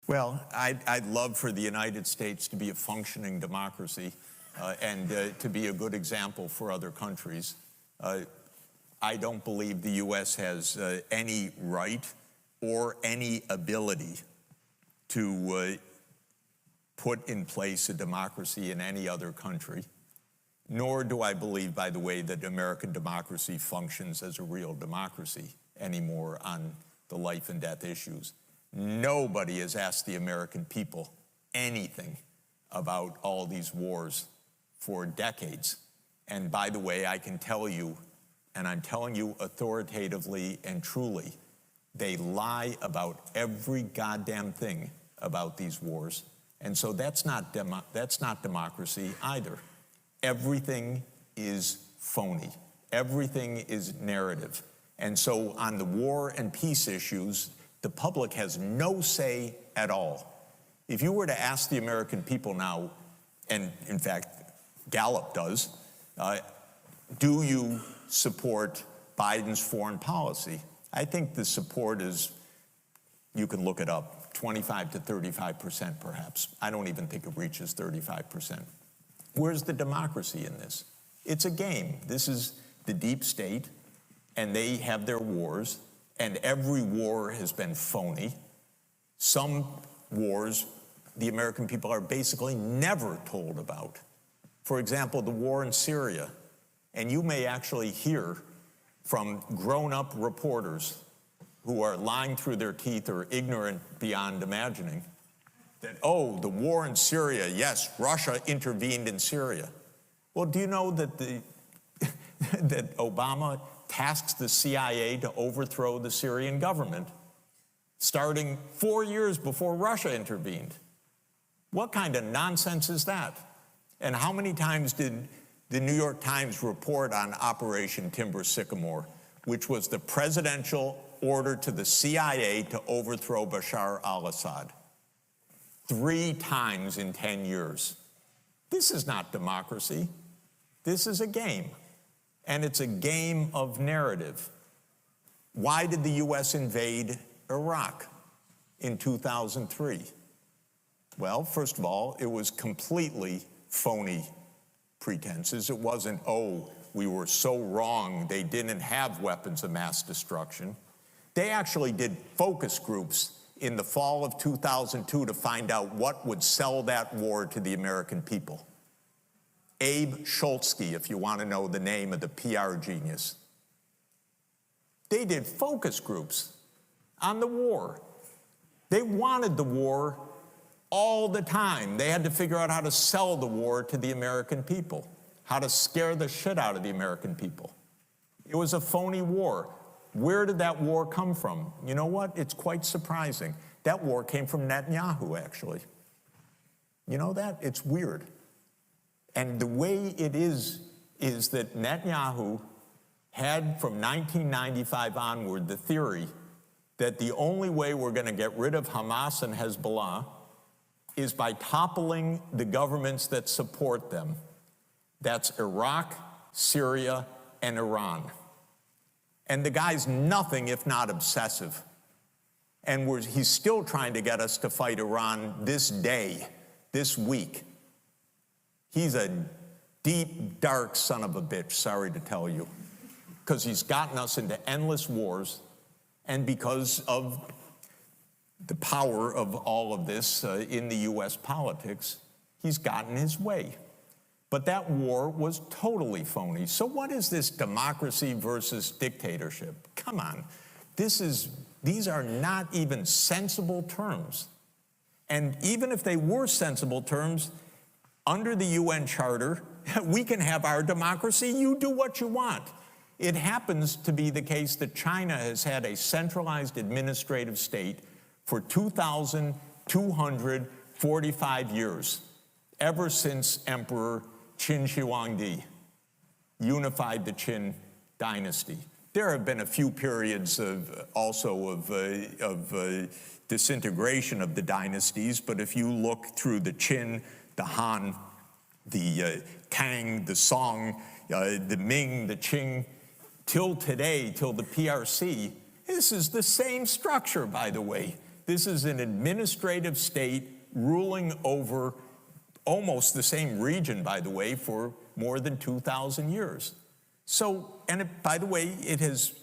Well, I'd love for the United States to be a functioning democracy and to be a good example for other countries. I don't believe the U.S. has any right or any ability to put in place a democracy in any other country, nor do I believe, by the way, that American democracy functions as a real democracy anymore on the life and death issues. Nobody has asked the American people anything about all these wars for decades. And by the way, I can tell you, and I'm telling you authoritatively and truly, they lie about every goddamn thing about these wars. And so that's not democracy either. Everything is phony. Everything is narrative. And so on the war and peace issues, the public has no say at all. If you were to ask the American people now, and in fact, Gallup does, do you support Biden's foreign policy? I think the support is, you can look it up, 25 to 35% perhaps. I don't even think it reaches 35%. Where's the democracy in this? It's a game. This is the deep state, and they have their wars, and every war has been phony. Some wars the American people are basically never told about. For example, the war in Syria. And you may actually hear from grown-up reporters who are lying through their teeth or ignorant beyond imagining that, oh, the war in Syria, yes, Russia intervened in Syria. Well, do you know that that Obama tasks the CIA to overthrow the Syrian government, starting 4 years before Russia intervened? What kind of nonsense is that? And how many times did the New York Times report on Operation Timber Sycamore, which was the presidential order to the CIA to overthrow Bashar al-Assad? 3 times in 10 years. This is not democracy. This is a game. And it's a game of narrative. Why did the U.S. invade Iraq in 2003? Well, first of all, it was completely phony pretenses. It wasn't, oh, we were so wrong, they didn't have weapons of mass destruction. They actually did focus groups in the fall of 2002 to find out what would sell that war to the American people. Abe Schultzke, if you want to know the name of the PR genius. They did focus groups on the war. They wanted the war all the time. They had to figure out how to sell the war to the American people, how to scare the shit out of the American people. It was a phony war. Where did that war come from? You know what? It's quite surprising. That war came from Netanyahu, actually. You know that? It's weird. And the way it is that Netanyahu had, from 1995 onward, the theory that the only way we're going to get rid of Hamas and Hezbollah is by toppling the governments that support them. That's Iraq, Syria, and Iran. And the guy's nothing if not obsessive. And he's still trying to get us to fight Iran this day, this week. He's a deep, dark son of a bitch, sorry to tell you, because he's gotten us into endless wars, and because of the power of all of this in the U.S. politics, he's gotten his way. But that war was totally phony. So what is this democracy versus dictatorship? Come on. These are not even sensible terms. And even if they were sensible terms, under the UN Charter, we can have our democracy. You do what you want. It happens to be the case that China has had a centralized administrative state for 2,245 years, ever since Emperor Qin Shi Huangdi unified the Qin dynasty. There have been a few periods of disintegration of the dynasties, but if you look through the Qin, the Han, the Tang, the Song, the Ming, the Qing, till today, till the PRC, this is the same structure, by the way. This is an administrative state ruling over almost the same region, by the way, for more than 2,000 years. So, and by the way, it has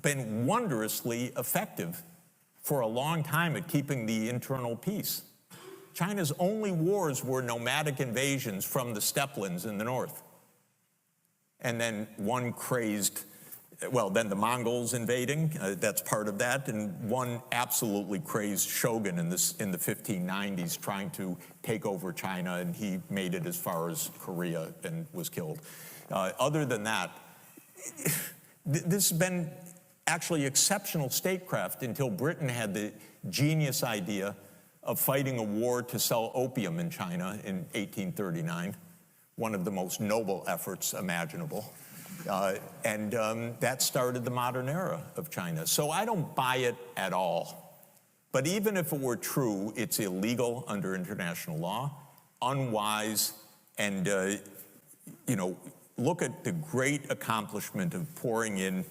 been wondrously effective for a long time at keeping the internal peace. China's only wars were nomadic invasions from the steppelands in the north. And then one crazed, well, then the Mongols invading, that's part of that, and one absolutely crazed shogun in the 1590s trying to take over China, and he made it as far as Korea and was killed. Other than that, this has been actually exceptional statecraft until Britain had the genius idea of fighting a war to sell opium in China in 1839, one of the most noble efforts imaginable. And that started the modern era of China. So I don't buy it at all. But even if it were true, it's illegal under international law, unwise, and, you know, look at the great accomplishment of pouring in,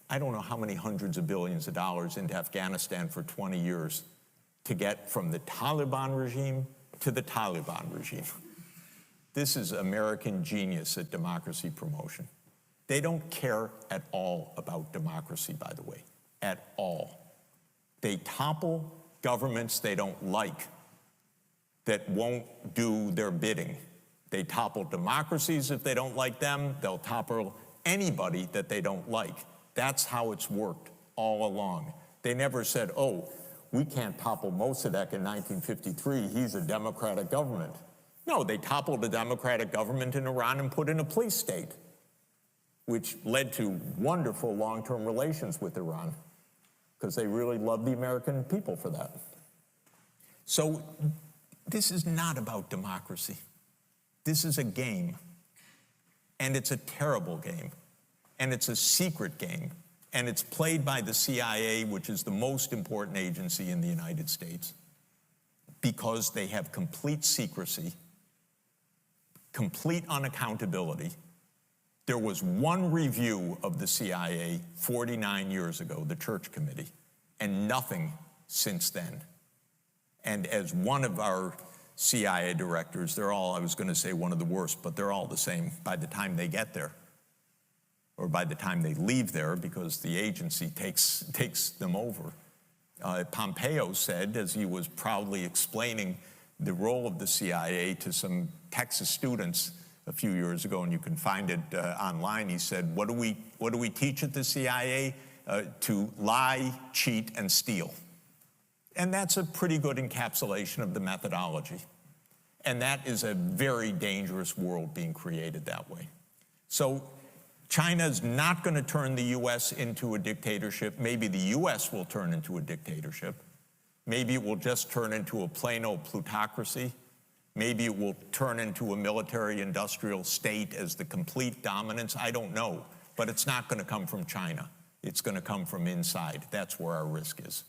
I don't know how many hundreds of billions of dollars into Afghanistan for 20 years to get from the Taliban regime to the Taliban regime. This is American genius at democracy promotion. They don't care at all about democracy, by the way, at all. They topple governments they don't like that won't do their bidding. They topple democracies if they don't like them. They'll topple anybody that they don't like. That's how it's worked all along. They never said, oh, we can't topple Mossadegh in 1953. He's a democratic government. No, they toppled a democratic government in Iran and put in a police state, which led to wonderful long-term relations with Iran because they really love the American people for that. So this is not about democracy. This is a game, and it's a terrible game, and it's a secret game, and it's played by the CIA, which is the most important agency in the United States, because they have complete secrecy, complete unaccountability. There was one review of the CIA 49 years ago, the Church Committee, and nothing since then. And as one of our CIA directors, they're all, I was going to say one of the worst, but they're all the same by the time they get there, or by the time they leave there, because the agency takes them over. Pompeo said, as he was proudly explaining the role of the CIA to some Texas students a few years ago, and you can find it online, he said, what do we teach at the CIA? To lie, cheat, and steal. And that's a pretty good encapsulation of the methodology. And that is a very dangerous world being created that way. So China's not going to turn the U.S. into a dictatorship. Maybe the U.S. will turn into a dictatorship. Maybe it will just turn into a plain old plutocracy. Maybe it will turn into a military-industrial state as the complete dominance. I don't know. But it's not going to come from China. It's going to come from inside. That's where our risk is.